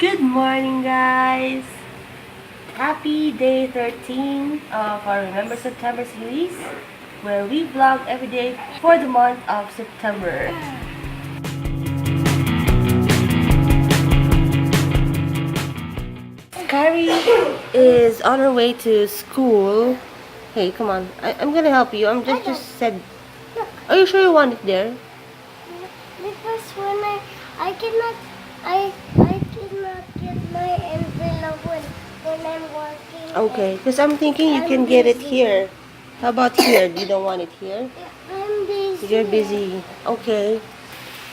Good morning, guys! Happy day 13 of our Remember September series, where we vlog every day for the month of September. Carrie is on her way to school. Hey, come on. I'm gonna help you. I'm just said. Are you sure you want it there? Because when I cannot I cannot get my envelope when I'm working. Okay, because I'm thinking you can get it here. How about here? You don't want it here? I'm busy. You're busy. Okay.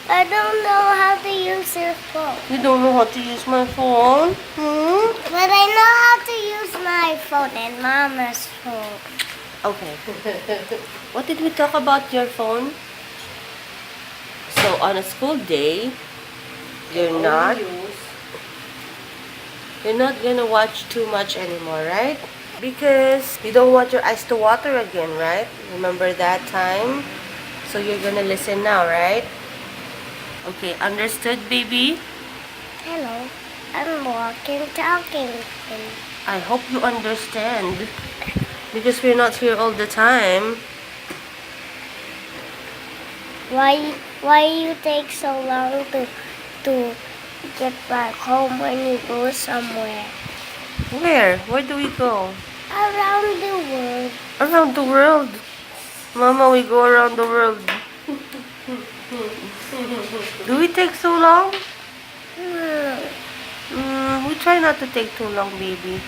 I don't know how to use your phone. You don't know how to use my phone? But I know how to use my phone and Mama's phone. Okay. What did we talk about your phone? So on a school day, you're not gonna watch too much anymore, right? Because you don't want your eyes to water again, right? Remember that time? So you're gonna listen now, right? Okay, understood, baby? Hello. I'm walking, talking. I hope you understand. Because we're not here all the time. Why you take so long to get back home when you go somewhere? Where? Where do we go? Around the world. Around the world. Mama, we go around the world. Do we take so long? We try not to take too long, baby.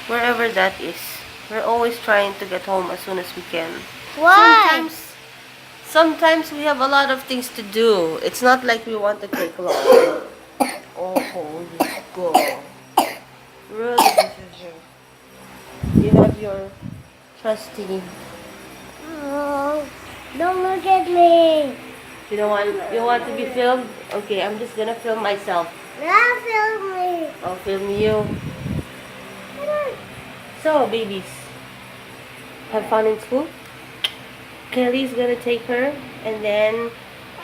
Wherever that is. We're always trying to get home as soon as we can. Why? Sometimes we have a lot of things to do. It's not like we want to take long. Oh, let's go. Really, you have your trusty. Oh, don't look at me. You want to be filmed? Okay, I'm just gonna film myself. Not film me. I'll film you. So, babies, have fun in school. Kelly's gonna take her, and then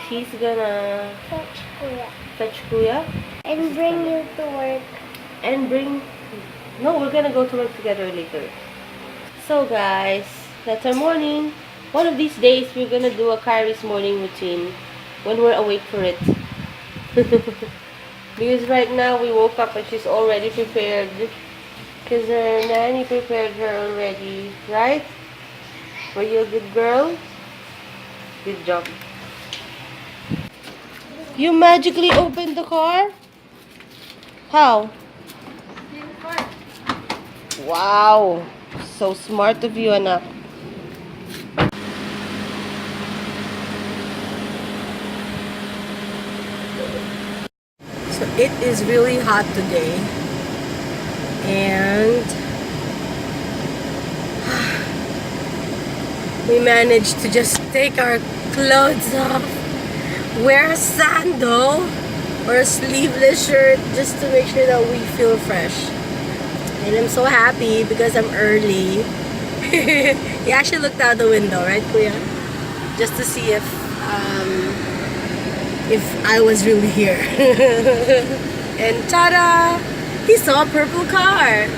she's gonna Fetch Kuya. fetch Kuya. And bring you to work. And bring... No, we're gonna go to work together later. So, guys, that's our morning. One of these days, we're gonna do a Kyrie's morning routine when we're awake for it. Because right now, we woke up and she's already prepared. Because her nanny prepared her already, right? Were you a good girl? Good job. You magically opened the car? How? Wow. So smart of you, anak. So it is really hot today. And we managed to just take our clothes off, wear a sandal or a sleeveless shirt just to make sure that we feel fresh. And I'm so happy because I'm early. He actually looked out the window, right, Kuya? Just to see if I was really here. And ta-da! He saw a purple car. He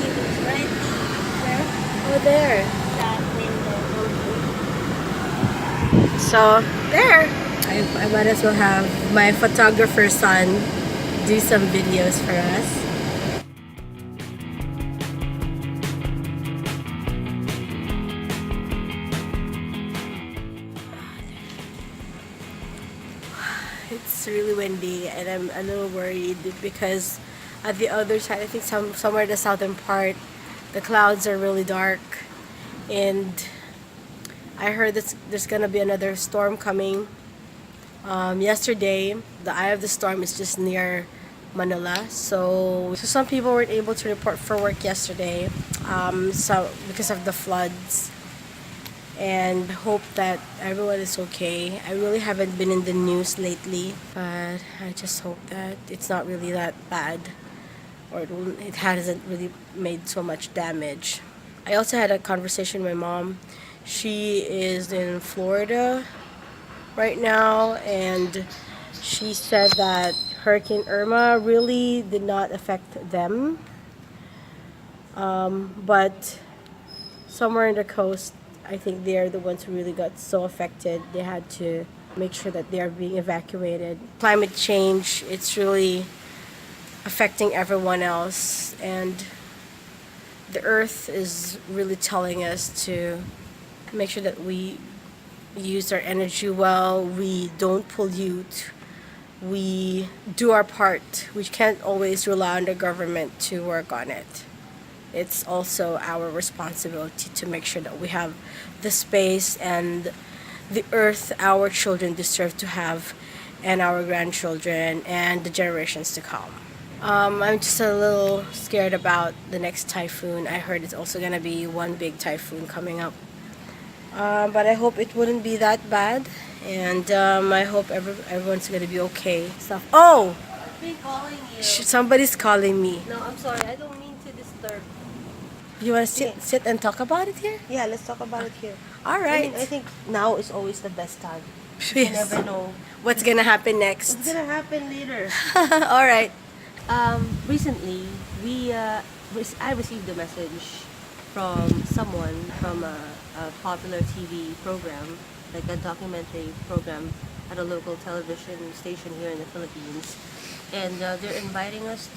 was right there. Oh, there. That window. So, there. I might as well have my photographer son do some videos for us. It's really windy and I'm a little worried because at the other side, I think somewhere in the southern part, the clouds are really dark, and I heard that there's gonna be another storm coming. Yesterday, the eye of the storm is just near Manila, so some people weren't able to report for work yesterday, so because of the floods. And hope that everyone is okay. I really haven't been in the news lately, but I just hope that it's not really that bad, or it hasn't really made so much damage. I also had a conversation with my mom. She is in Florida right now, and she said that Hurricane Irma really did not affect them. But somewhere in the coast, I think they're the ones who really got so affected. They had to make sure that they are being evacuated. Climate change, it's really affecting everyone else. And the earth is really telling us to make sure that we use our energy well, we don't pollute, we do our part. We can't always rely on the government to work on it. It's also our responsibility to make sure that we have the space and the earth our children deserve to have, and our grandchildren and the generations to come. I'm just a little scared about the next typhoon. I heard it's also gonna be one big typhoon coming up. But I hope it wouldn't be that bad, and I hope everyone's gonna be okay. Stuff. Oh, I've been calling you. somebody's calling me. No, I'm sorry. I don't mean to disturb. You wanna sit and talk about it here? Yeah, let's talk about it here. All right. I think now is always the best time. You Yes. never know What's gonna happen next? what's gonna happen later. All right. Recently, I received a message from someone from a popular TV program, like a documentary program at a local television station here in the Philippines, and they're inviting us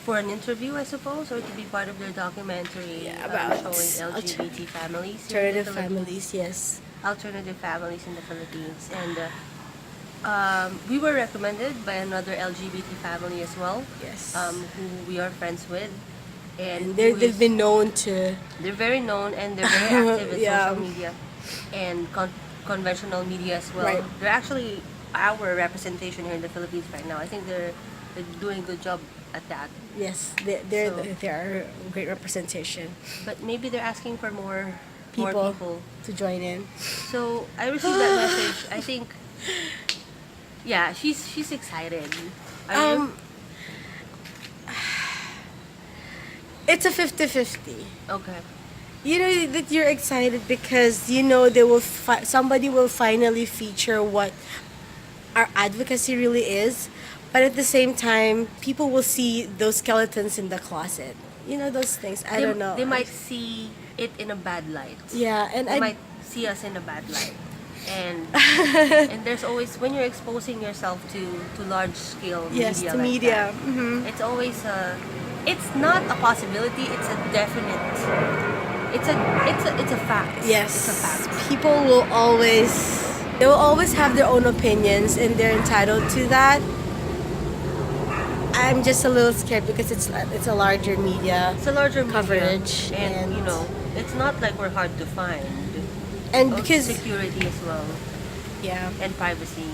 for an interview, I suppose, or to be part of their documentary about showing LGBT families. here in the Alternative Philippines. families, yes. Alternative families in the Philippines, and we were recommended by another LGBT family as well, Yes. who we are friends with, and They've been known to. they're very known and they're very active in Yeah. social media and conventional media as well. Right. They're actually our representation here in the Philippines right now. I think they're doing a good job at that. Yes, So- they're a great representation. But maybe they're asking for more People. people. To join in. So I received that message. I think, yeah, she's excited. Are you? It's a 50-50. Okay. You know that you're excited because you know somebody will finally feature what our advocacy really is, but at the same time, people will see those skeletons in the closet. You know those things. I don't know. They might see it in a bad light. Yeah, and They I. might see us in a bad light. And and there's always, when you're exposing yourself to large scale Yes, media to like media. that, it's always it's not a possibility, it's a definite, it's a fact. Yes. It's a fact. People will always they will always have their own opinions and they're entitled to that. I'm just a little scared because it's a larger media It's a larger media, coverage and you know, it's not like we're hard to find. and Also because security as well yeah, and privacy.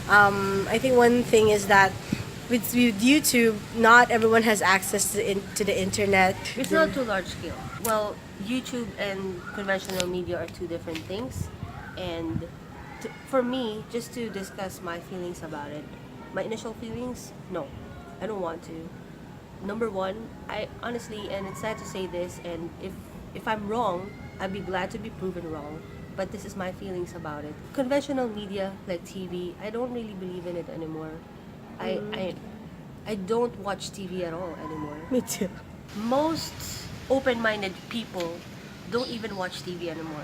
I think one thing is that with YouTube, not everyone has access to the internet. It's not too large scale. Well, YouTube and conventional media are two different things. And for me, just to discuss my feelings about it, my initial feelings, no, I don't want to. Number one, I honestly, and it's sad to say this, and if I'm wrong, I'd be glad to be proven wrong. But this is my feelings about it. Conventional media like TV, I don't really believe in it anymore. I don't watch TV at all anymore. Me too. Most open-minded people don't even watch TV anymore,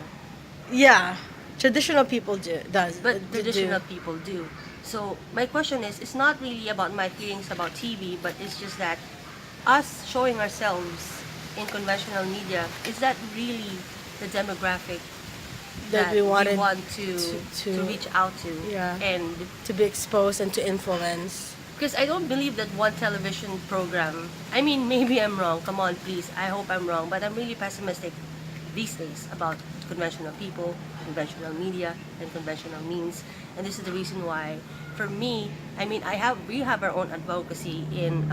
Yeah, traditional people but traditional people do. So my question is, it's not really about my feelings about TV, but it's just that us showing ourselves in conventional media, is that really the demographic that we wanted want to to- reach out to? Yeah. And to be exposed and to influence. because I don't believe that one television program, I mean, maybe I'm wrong, come on please, I hope I'm wrong, but I'm really pessimistic these days about conventional people, conventional media, and conventional means. And this is the reason why, for me, I mean, we have our own advocacy in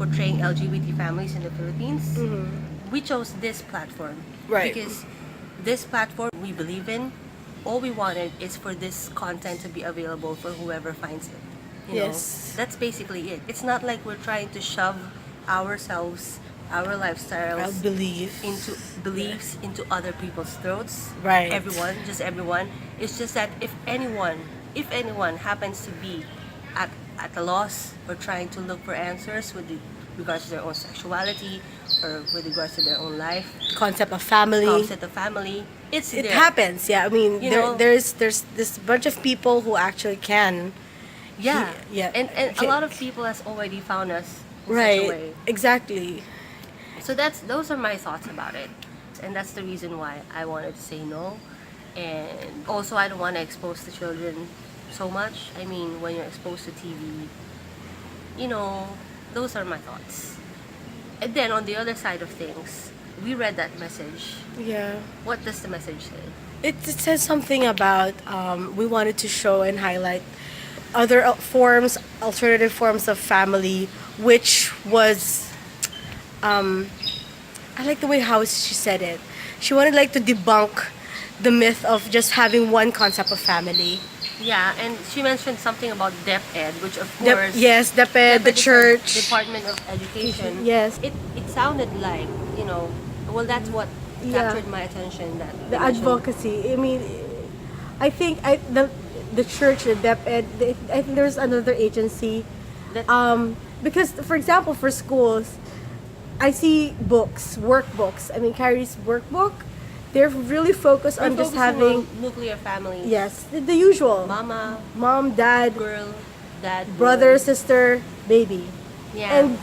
portraying LGBT families in the Philippines. We chose this platform. Right. Because this platform we believe in, all we wanted is for this content to be available for whoever finds it. You know, Yes. that's basically it. It's not like we're trying to shove ourselves, our lifestyles, I believe into beliefs into other people's throats. Right. Everyone, just everyone. It's just that if anyone if anyone happens to be at, at a loss or trying to look for answers with regards to their own sexuality or with regards to their own life, Concept of family. concept of family, it's It there. happens, yeah. I mean, You know- there's this bunch of people who actually can. Yeah, Yeah. and a Okay. lot of people has already found us in such a Right. way. Exactly. So those are my thoughts about it, and that's the reason why I wanted to say no. And also, I don't want to expose the children so much. I mean, when you're exposed to TV, those are my thoughts. And then on the other side of things, we read that message. Yeah. What does the message say? It says something about we wanted to show and highlight other alternative forms of family, which was, I like the way how she said it. She wanted like to debunk the myth of just having one concept of family. Yeah, and she mentioned something about DepEd, which of course, Yes, DepEd, the DepEd is church. Department of Education. Yes. It sounded like, well, that's what Yeah. captured my attention. That The they mentioned- advocacy. I mean, I think the church, the DepEd, I think there's another agency. that Because, for example, for schools, I see books, workbooks. I mean, Kyrie's workbook, they're really focused we're on just focusing having, on nuclear family. yes, the usual. Mama, Mom, dad, girl, dad, boy. brother, sister, baby. Yeah. And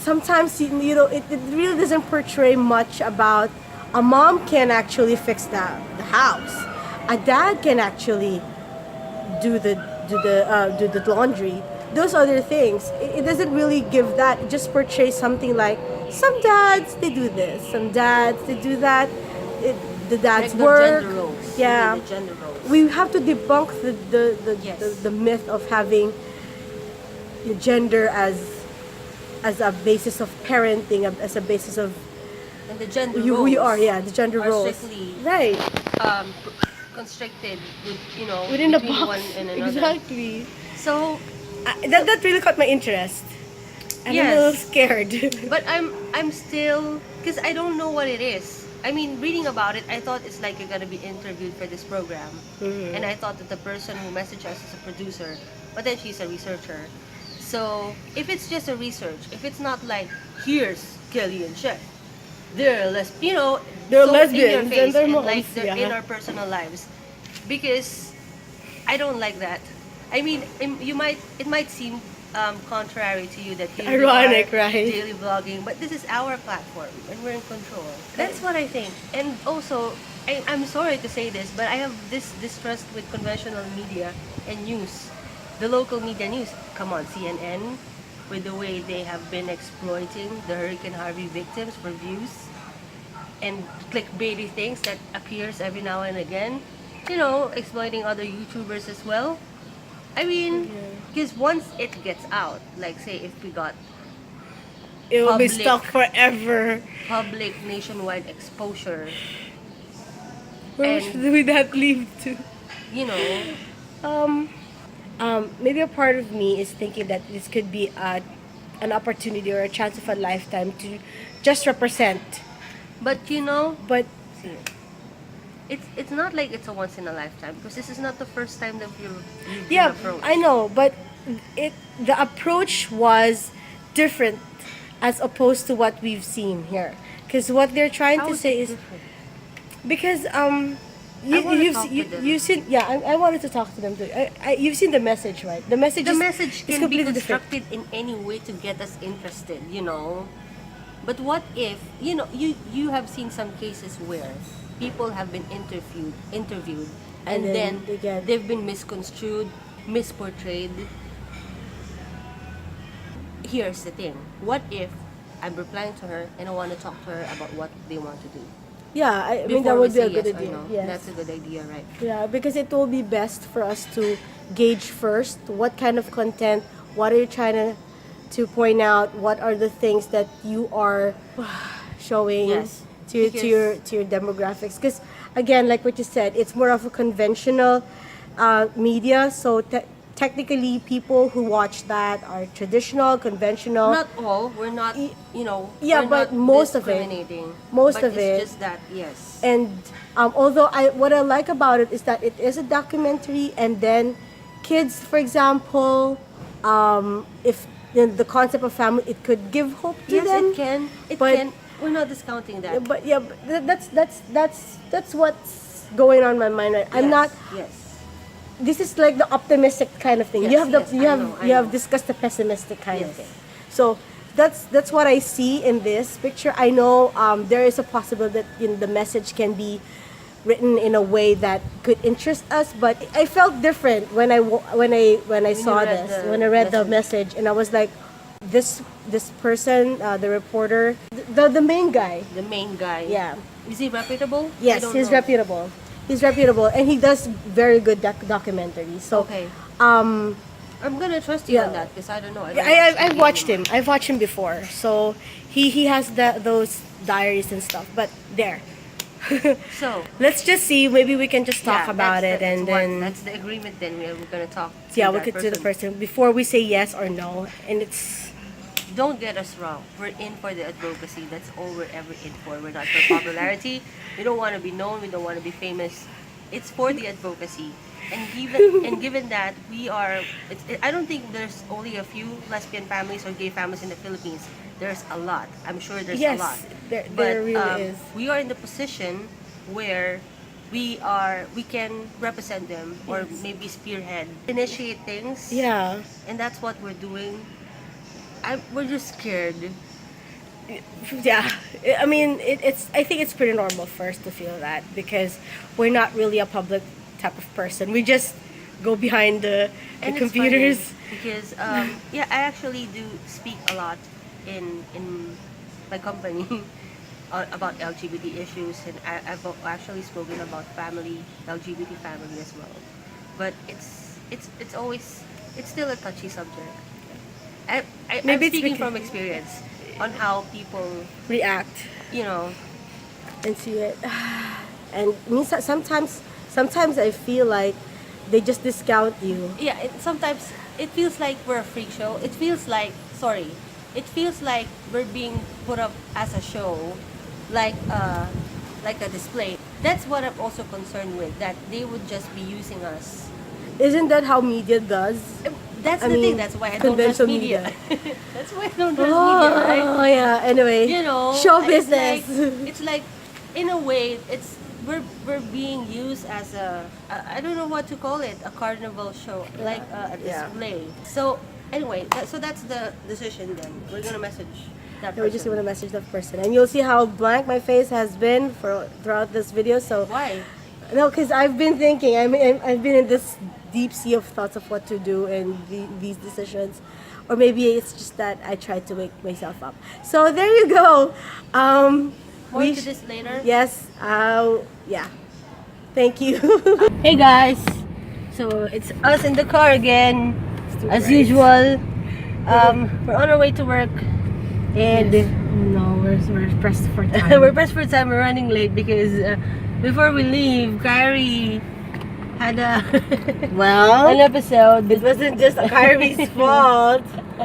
sometimes, it really doesn't portray much about a mom can actually fix the house. A dad can actually do the laundry. Those other things. It doesn't really give that. It just portrays something like some dads they do this, some dads they do that. The dads Like the work. gender roles. Yeah. The gender roles. We have to debunk Yes. the myth of having the gender as a basis of parenting, as a basis of and the gender who you roles are. Yeah, the gender are roles. strictly Right. constricted with, Within the between box. one and another. Exactly. So, That really caught my interest. I'm Yes. a little scared. but I'm still, because I don't know what it is. I mean, reading about it, I thought it's like you're gonna be interviewed for this program, and I thought that the person who messaged us is a producer, but then she's a researcher. So if it's just a research, if it's not like here's Kelly and Chef, they're They're so in your lesbians face and they're and moms, like they're in yeah. our personal lives, because I don't like that. I mean, it might seem contrary to you that here we Ironic, are right? daily vlogging, but this is our platform and we're in control. That's what I think. And also, I'm sorry to say this, but I have this distrust with conventional media and news, the local media news. Come on, CNN, with the way they have been exploiting the Hurricane Harvey victims for views and clickbaity things that appears every now and again, exploiting other YouTubers as well. I mean, because once it gets out, like say if we got It will be Public. stuck forever. public nationwide exposure, Where And- should we that lead to? you know, Maybe a part of me is thinking that this could be an opportunity or a chance of a lifetime to just represent. but But it's not like it's a once in a lifetime, because this is not the first time that you've been yeah, approached. I know. But the approach was different as opposed to what we've seen here. Because what they're trying How to is say it is different? because wanna talk to them. you've seen, yeah, I wanted to talk to them too. You've seen the message, right? The message The is, message is can be completely different. constructed in any way to get us interested, But what if, you have seen some cases where people have been interviewed, and And then then they've been misconstrued, misportrayed. Here's the thing. What if I'm replying to her and I want to talk to her about what they want to do? Yeah, I mean that Before we would be a say good yes or idea. no. Yes. That's a good idea, right? Yeah, because it will be best for us to gauge first what kind of content, what are you trying to point out, what are the things that you are showing Yes, to because- your demographics. Because again, like what you said, it's more of a conventional media. So technically people who watch that are traditional, conventional. Not all. We're not, Yeah, we're but not most of it. discriminating. Most but of it. It's just that, yes. And although what I like about it is that it is a documentary, and then kids, for example, if the concept of family, it could give hope to Yes, them. it can. It but- can. We're not discounting that. But that's what's going on in my mind. Right? I'm Yes, not. Yes. This is like the optimistic kind of thing. Yes, You have yes, I know, I you have know. discussed the pessimistic kind of Yes. thing. So that's what I see in this picture. I know there is a possibility that the message can be written in a way that could interest us, but I felt different when I saw read this, the when I read the message, and I was like, this person, the reporter, the main guy. The main guy. Yeah. Is he reputable? I Yes, don't he's know. reputable. He's reputable, and he does very good documentaries. So, Okay. um, I'm gonna trust you Yeah. on that because I don't know. I've watched him. I've watched him before. So he has those diaries and stuff. But there, So let's just see. Maybe we can just talk yeah, about that's it, and then that's the agreement. Then we're gonna talk. To yeah, we that could do the person before we say yes or no. And it's Don't get us wrong. We're in for the advocacy. That's all we're ever in for. We're not for popularity. We don't want to be known. We don't want to be famous. It's for the advocacy. And given that we are, I don't think there's only a few lesbian families or gay families in the Philippines. There's a lot. I'm sure there's yes, a lot. there really is. We are in the position where we can represent them or maybe spearhead, initiate things. Yeah. And that's what we're doing. We're just scared. Yeah, I mean, I think it's pretty normal for us to feel that because we're not really a public type of person. We just go behind the And it's computers. funny because yeah, I actually do speak a lot in my company about LGBT issues, and I've actually spoken about LGBT family as well. But it's always still a touchy subject. I'm Maybe it's speaking because- from experience on how people, React and see it. And sometimes I feel like they just discount you. yeah, sometimes it feels like we're a freak show. It feels like we're being put up as a show, like a display. That's what I'm also concerned with, that they would just be using us. Isn't that how media does? That's I the mean, thing. That's why I don't trust conventional media. That's why I don't trust media, right? Oh yeah. Anyway, show business. It's like, in a way, we're being used as I don't know what to call it, a carnival show, like a Yeah. display. So anyway, so that's the decision. Then we're gonna message that So we just person. want to message that person, and you'll see how blank my face has been throughout this video. So Why? no, because I've been thinking. I've been in this deep sea of thoughts of what to do and these decisions, or maybe it's just that I tried to wake myself up. So there you go. More to this later. Yes. Yeah. Thank you. Hey guys. So it's us in the car again, as usual. We're on our way to work, and No, we're pressed for time. we're pressed for time. We're running late because before we leave, Kyrie had an Well, episode. It wasn't just Kyrie's fault.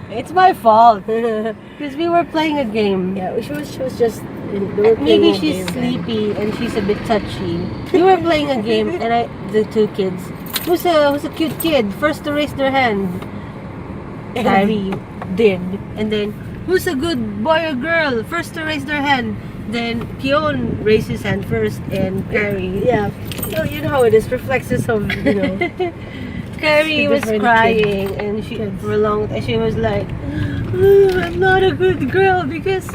it's my fault. Because we were playing a game. Yeah, she was just. we were Maybe playing a she's game, sleepy and she's a bit touchy. We were playing a game, and the two kids. Who's a cute kid? First to raise their hand. Kyrie did. And then, who's a good boy or girl? First to raise their hand. Then Kion raised his hand first, and Kyrie. Yeah, You know how it is. Reflexes of Kyrie was Different crying, and she prolonged, and she was like, "Oh, I'm not a good girl because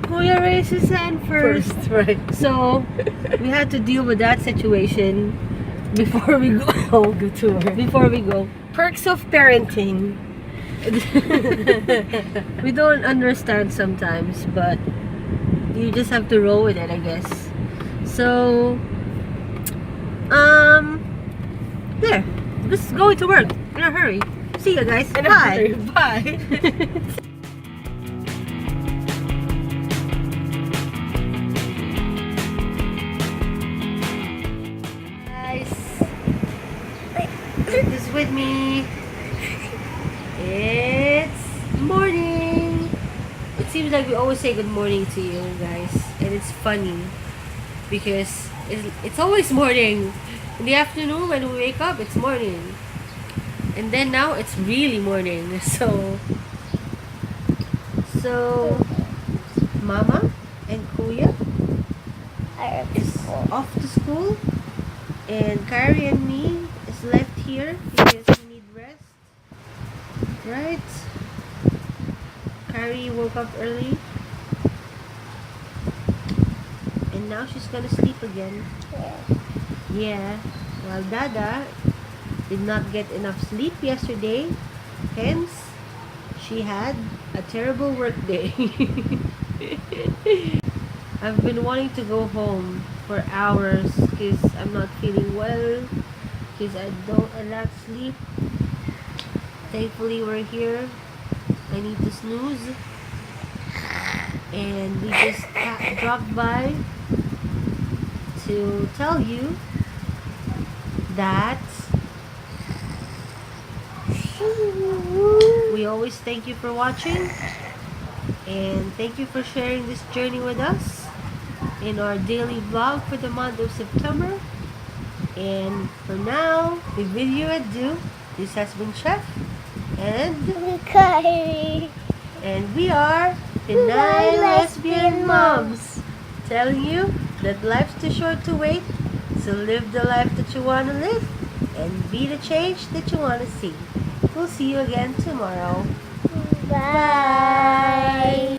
Kuya raised his hand first." right. So we had to deal with that situation before we go. Go to her. Before we go, perks of parenting. We don't understand sometimes, but you just have to roll with it, I guess. So, there. Just going to work in a hurry. See you guys. Bye. Bye. Guys, this with me. It's morning. It seems like we always say good morning to you guys, and it's funny because it's always morning. In the afternoon when we wake up, it's morning, and then now it's really morning. So Mama and Kuya I is off to school, and Carrie and me is left here because we need rest. Right? Carrie woke up early, and now she's gonna sleep again. Yeah. While Dada did not get enough sleep yesterday, hence she had a terrible work day. I've been wanting to go home for hours because I'm not feeling well, because I lack sleep. Thankfully we're here. I need to snooze, and we just dropped by to tell you that we always thank you for watching, and thank you for sharing this journey with us in our daily vlog for the month of September. And for now, we bid you adieu. This has been Chef, and Carrie. we are Pinay Lesbian Moms, telling you that life's too short to wait, so live the life that you want to live and be the change that you want to see. We'll see you again tomorrow. Bye.